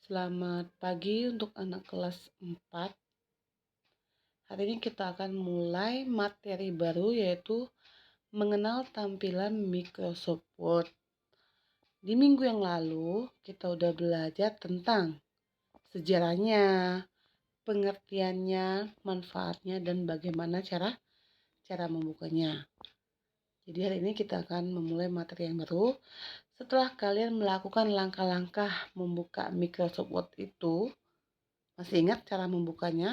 Selamat pagi untuk anak kelas 4. Hari ini kita akan mulai materi baru yaitu mengenal tampilan Microsoft Word. Di minggu yang lalu kita udah belajar tentang sejarahnya, pengertiannya, manfaatnya, dan bagaimana cara membukanya. Jadi hari ini kita akan memulai materi yang baru. Setelah kalian melakukan langkah-langkah membuka Microsoft Word itu, masih ingat cara membukanya?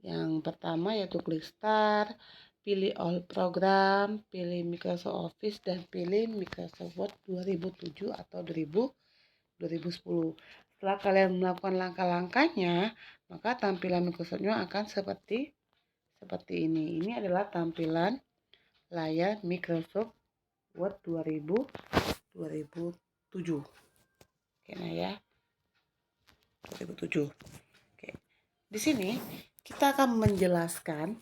Yang pertama yaitu klik Start, pilih All Program, pilih Microsoft Office, dan pilih Microsoft Word 2007 atau 2010. Setelah kalian melakukan langkah-langkahnya, maka tampilan Microsoft-nya akan seperti ini. Ini adalah tampilan layar Microsoft Word 2007. Oke, nah ya, 2007. Oke. Di sini kita akan menjelaskan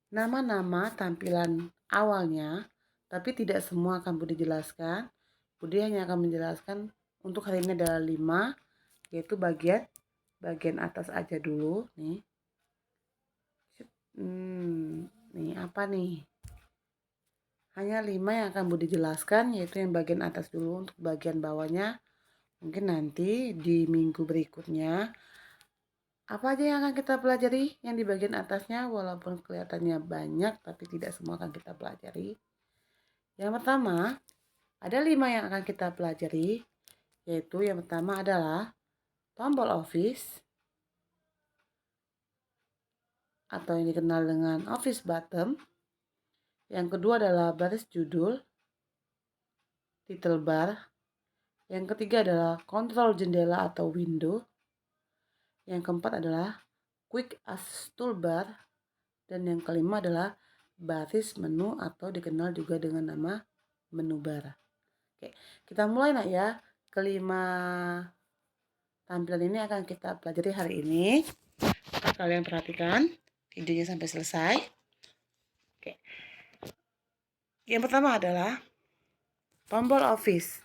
nama-nama tampilan awalnya, tapi tidak semua akan Budi jelaskan. Budi hanya akan menjelaskan untuk hari ini adalah 5, yaitu bagian atas aja dulu nih. Nih apa nih? Hanya 5 yang akan Budi jelaskan, yaitu yang bagian atas dulu. Untuk bagian bawahnya mungkin nanti di minggu berikutnya. Apa aja yang akan kita pelajari yang di bagian atasnya, walaupun kelihatannya banyak tapi tidak semua akan kita pelajari. Yang pertama, ada 5 yang akan kita pelajari, yaitu yang pertama adalah tombol Office atau yang dikenal dengan Office Button. Yang kedua adalah baris judul, title bar. Yang ketiga adalah kontrol jendela atau window. Yang keempat adalah Quick Access Toolbar. Dan yang kelima adalah baris menu atau dikenal juga dengan nama menu bar. Oke, kita mulai nak ya. Kelima tampilan ini akan kita pelajari hari ini. Kalian perhatikan videonya sampai selesai. Oke. Yang pertama adalah tombol Office.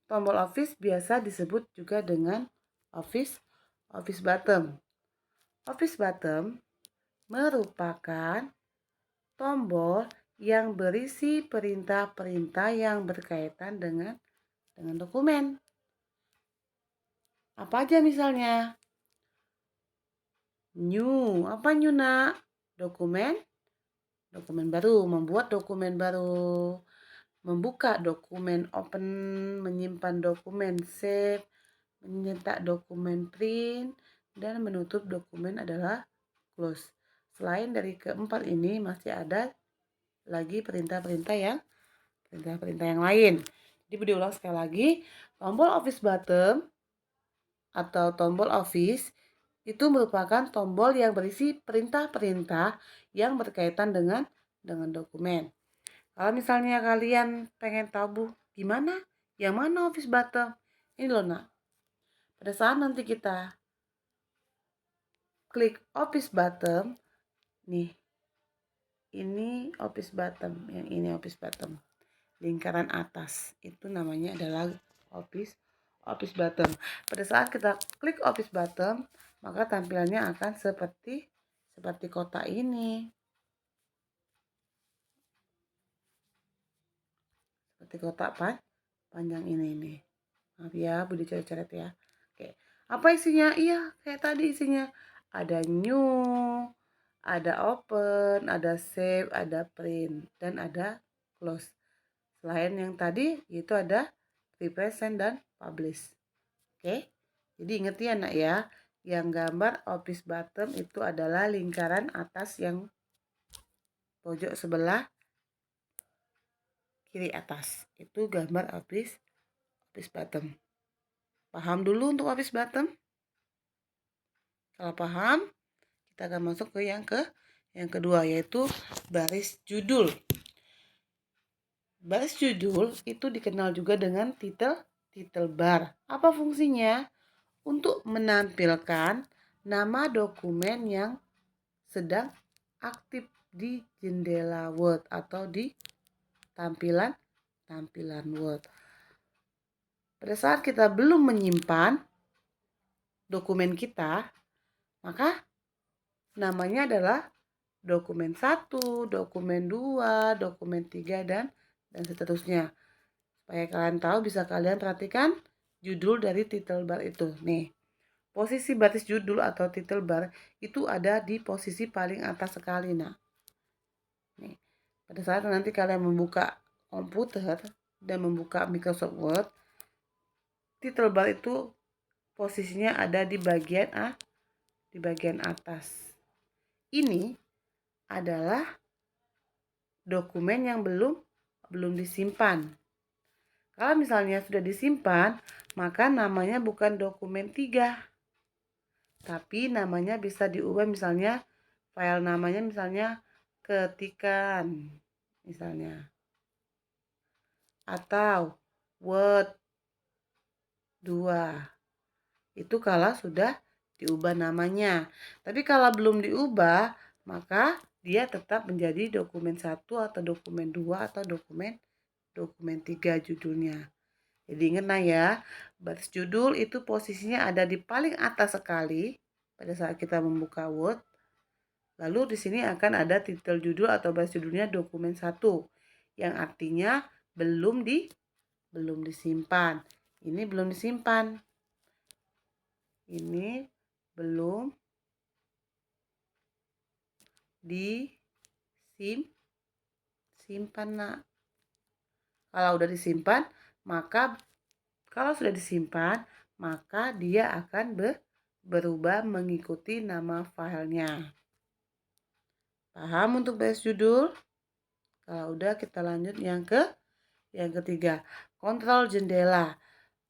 Tombol Office biasa disebut juga dengan Office Button. Office Button merupakan tombol yang berisi perintah-perintah yang berkaitan dengan dokumen. Apa aja misalnya? New, apa new nak? Dokumen baru, membuat dokumen baru, membuka dokumen, open, menyimpan dokumen, save, menyetak dokumen, print, dan menutup dokumen adalah close. Selain dari keempat ini masih ada lagi perintah-perintah yang lain. Jadi diulang sekali lagi, tombol Office Button atau tombol Office itu merupakan tombol yang berisi perintah-perintah yang berkaitan dengan dokumen. Kalau misalnya kalian pengen tahu gimana, yang mana Office Button, ini loh nak. Pada saat nanti kita klik Office Button, nih, ini Office Button, yang ini Office Button. Lingkaran atas itu namanya adalah Office Button. Pada saat kita klik Office Button, maka tampilannya akan seperti kotak ini. Seperti kotak panjang ini nih. Maaf ya, Budi coret-coret ya. Oke. Apa isinya? Iya, kayak tadi isinya. Ada new, ada open, ada save, ada print, dan ada close. Selain yang tadi, itu ada represent dan publish. Oke. Jadi ingat ya nak ya, yang gambar Office Button itu adalah lingkaran atas yang pojok sebelah kiri atas. Itu gambar Office Button. Paham dulu untuk Office Button? Kalau paham, kita akan masuk ke yang kedua, yaitu baris judul. Baris judul itu dikenal juga dengan title bar. Apa fungsinya? Untuk menampilkan nama dokumen yang sedang aktif di jendela Word atau di tampilan tampilan Word. Pada saat kita belum menyimpan dokumen kita, maka namanya adalah dokumen 1, dokumen 2, dokumen 3, dan seterusnya. Supaya kalian tahu, bisa kalian perhatikan judul dari title bar itu. Nih, posisi baris judul atau title bar itu ada di posisi paling atas sekali. Nah, nih, pada saat nanti kalian membuka komputer dan membuka Microsoft Word, title bar itu posisinya ada di bagian atas. Ini adalah dokumen yang belum disimpan. Kalau misalnya sudah disimpan, maka namanya bukan dokumen 3, tapi namanya bisa diubah, misalnya file namanya misalnya ketikan misalnya, atau Word 2. Itu kalau sudah diubah namanya. Tapi kalau belum diubah, maka dia tetap menjadi dokumen 1 atau dokumen 2 atau dokumen 3 judulnya. Jadi ingat ya, baris judul itu posisinya ada di paling atas sekali pada saat kita membuka Word. Lalu di sini akan ada titel judul atau baris judulnya dokumen 1, yang artinya belum disimpan. Ini belum disimpan. Ini belum disimpan, Nak. Kalau udah disimpan, maka kalau sudah disimpan, maka dia akan berubah mengikuti nama filenya. Paham untuk baris judul? Kalau udah, kita lanjut yang ketiga, kontrol jendela.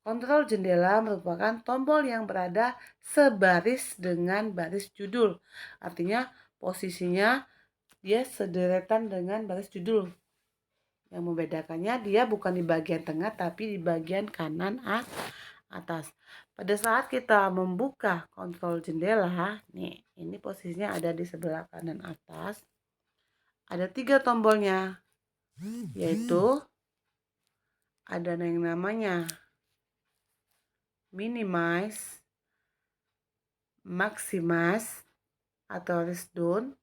Kontrol jendela merupakan tombol yang berada sebaris dengan baris judul. Artinya posisinya dia sederetan dengan baris judul. Yang membedakannya, dia bukan di bagian tengah tapi di bagian kanan atas. Pada saat kita membuka kontrol jendela, nih, ini posisinya ada di sebelah kanan atas. Ada 3 tombolnya, yaitu ada yang namanya minimize, maximize atau list down,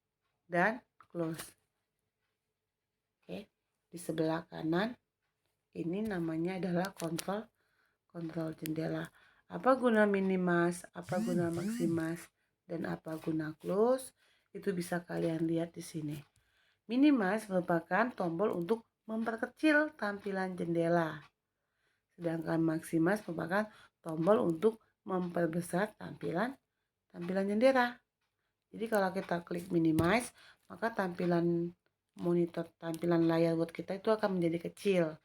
dan close. Oke, di sebelah kanan ini namanya adalah kontrol jendela. Apa guna minimize, apa guna maximize, dan apa guna close, itu bisa kalian lihat di sini. Minimize merupakan tombol untuk memperkecil tampilan jendela. Sedangkan maximize merupakan tombol untuk memperbesar tampilan jendela. Jadi kalau kita klik minimize, maka tampilan layar Word kita itu akan menjadi kecil.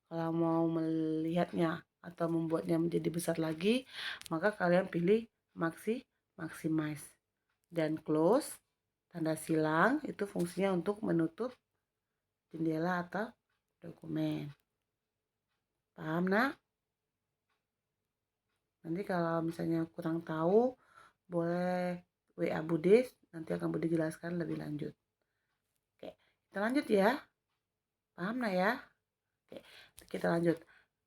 Kalau mau melihatnya atau membuatnya menjadi besar lagi, maka kalian pilih maximize. Dan close, tanda silang, itu fungsinya untuk menutup jendela atau dokumen. Paham, Nak? Nanti kalau misalnya kurang tahu, boleh WA Bude, nanti akan Bude jelaskan lebih lanjut. Oke, kita lanjut ya. Paham, Nak ya? Oke, kita lanjut.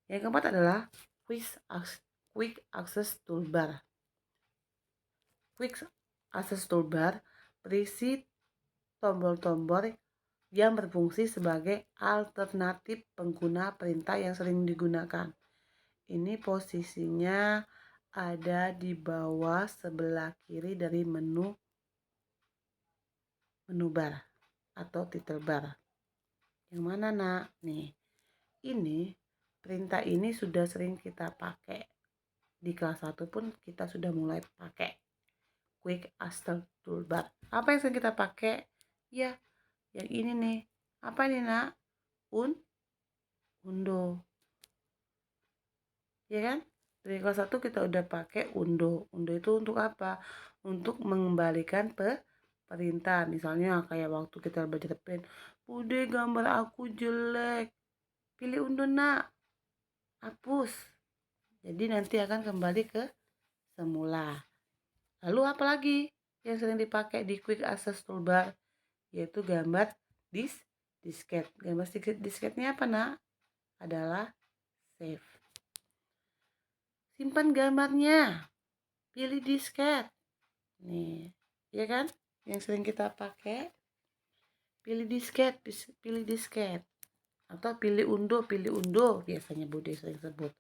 Yang keempat adalah Quick Access Toolbar. Quick Access Toolbar berisi tombol-tombol yang berfungsi sebagai alternatif pengguna perintah yang sering digunakan. Ini posisinya ada di bawah sebelah kiri dari menu bar atau title bar. Yang mana, Nak? Nih, ini perintah ini sudah sering kita pakai. Di kelas 1 pun kita sudah mulai pakai Quick Access Toolbar. Apa yang sering kita pakai? Ya, yang ini nih. Apa ini, Nak? Undo. Ya kan? Dari kelas 1 kita udah pakai undo. Undo itu untuk apa? Untuk mengembalikan perintah. Misalnya kayak waktu kita belajar pen, Bude, gambar aku jelek. Pilih undo, Nak. Hapus. Jadi nanti akan kembali ke semula. Lalu apa lagi yang sering dipakai di Quick Access Toolbar? Yaitu gambar disket. Gambar disketnya apa, Nak? adalah save. Simpan gambarnya, pilih disket. Nih, ya kan? Yang sering kita pakai. Pilih disket, atau pilih undo biasanya Bude sering sebut.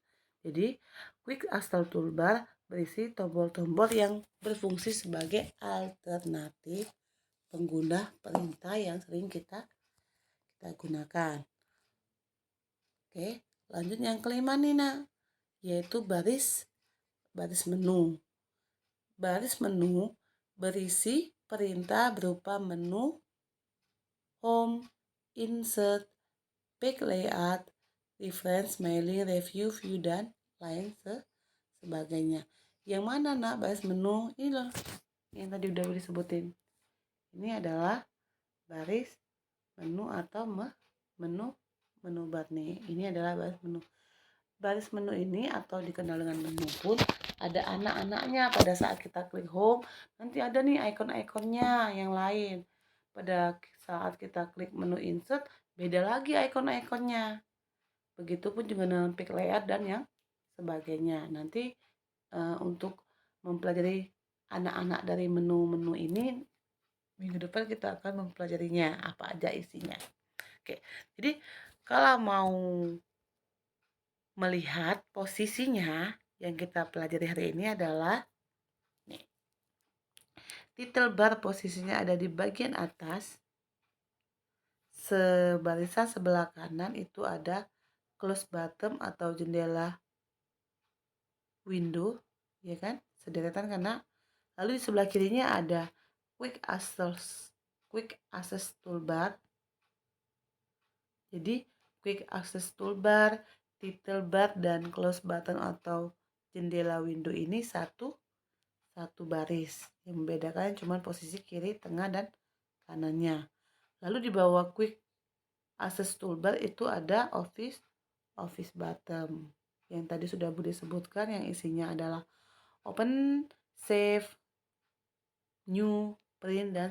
Jadi quick install toolbar berisi tombol-tombol yang berfungsi sebagai alternatif pengguna perintah yang sering kita gunakan. Oke, lanjut yang kelima nih nak, yaitu baris menu. Baris menu berisi perintah berupa menu, home, insert, page layout, reference, mailing, review, view, dan lain sebagainya. Yang mana nak baris menu? Ini loh yang tadi udah disebutin. Ini adalah baris menu atau menu bar nih. Ini adalah baris menu. Baris menu ini atau dikenal dengan menu pun ada anak-anaknya. Pada saat kita klik home, nanti ada nih ikon-ikonnya yang lain. Pada saat kita klik menu insert, beda lagi ikon-ikonnya. Begitupun juga dengan page layout dan yang sebagainya. Nanti untuk mempelajari anak-anak dari menu-menu ini, minggu depan kita akan mempelajarinya apa aja isinya. Oke, jadi kalau mau melihat posisinya yang kita pelajari hari ini adalah nih, title bar posisinya ada di bagian atas. Sebarisan sebelah kanan itu ada close button atau jendela window, ya kan, sederetan karena. Lalu di sebelah kirinya ada quick access toolbar. Jadi quick access toolbar, title bar, dan close button atau jendela window ini satu baris. Yang membedakan cuma posisi kiri, tengah, dan kanannya. Lalu di bawah quick access toolbar itu ada office button yang tadi sudah Bude sebutkan, yang isinya adalah open, save, new, print, dan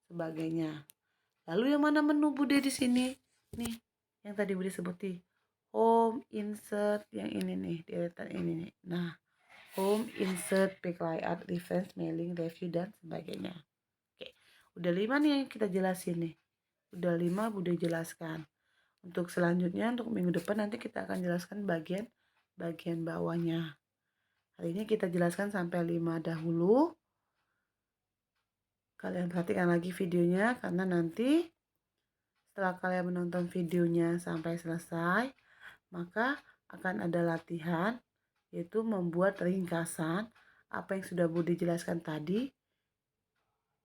sebagainya. Lalu yang mana menu Bude di sini? Nih, yang tadi Bude sebutin. Home, insert, yang ini nih, deretan ini nih. Nah, home, insert, page layout, reference, mailing, review, dan sebagainya. Oke, udah 5 nih yang kita jelasin nih. Udah 5 Bude jelaskan. Untuk selanjutnya, untuk minggu depan nanti kita akan jelaskan bagian bawahnya. Hari ini kita jelaskan sampai 5 dahulu. Kalian perhatikan lagi videonya, karena nanti setelah kalian menonton videonya sampai selesai, maka akan ada latihan, yaitu membuat ringkasan apa yang sudah Bude jelaskan tadi.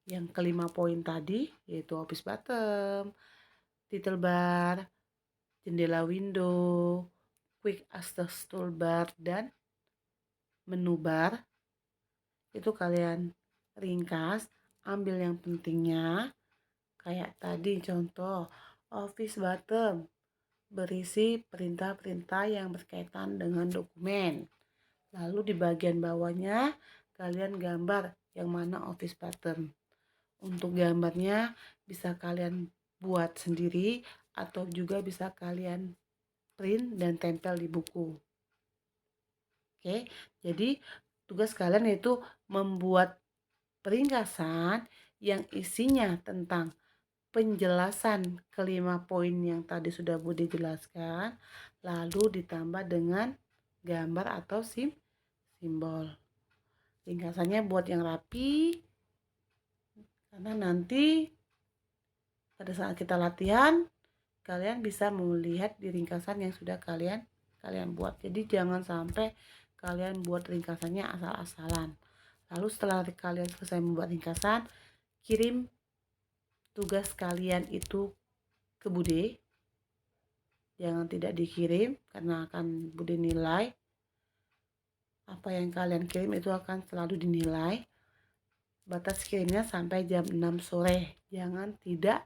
Yang kelima poin tadi, yaitu office button, title bar, jendela window, quick access toolbar, dan menu bar. Itu kalian ringkas, ambil yang pentingnya. Kayak tadi contoh, office button berisi perintah-perintah yang berkaitan dengan dokumen. Lalu di bagian bawahnya kalian gambar yang mana office button. Untuk gambarnya bisa kalian buat sendiri atau juga bisa kalian print dan tempel di buku. Oke, jadi tugas kalian yaitu membuat peringkasan yang isinya tentang penjelasan kelima poin yang tadi sudah Bude jelaskan, lalu ditambah dengan gambar atau simbol. Ringkasannya buat yang rapi, karena nanti pada saat kita latihan kalian bisa melihat di ringkasan yang sudah kalian buat. Jadi jangan sampai kalian buat ringkasannya asal-asalan. Lalu setelah kalian selesai membuat ringkasan, kirim tugas kalian itu ke Bude. Jangan tidak dikirim, karena akan Bude nilai. Apa yang kalian kirim itu akan selalu dinilai. Batas kirimnya sampai jam 6 sore. Jangan tidak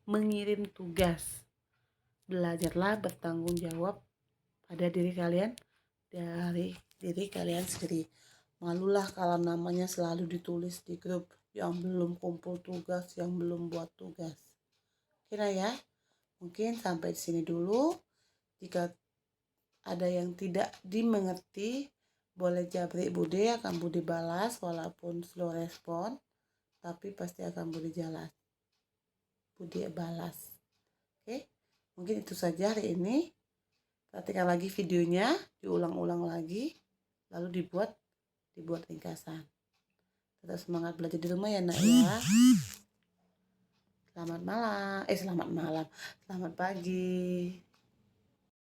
mengirim tugas. Belajarlah bertanggung jawab pada diri kalian, dari diri kalian sendiri. Malulah kalau namanya selalu ditulis di grup yang belum kumpul tugas, yang belum buat tugas. Kira ya, mungkin sampai di sini dulu. Jika ada yang tidak dimengerti, boleh japri Bude, akan Bude balas walaupun slow respon, tapi pasti akan Bude balas. Oke, mungkin itu saja hari ini. Perhatikan lagi videonya, diulang-ulang lagi, lalu dibuat ringkasan. Tetap semangat belajar di rumah ya nak ya. Selamat malam, selamat pagi.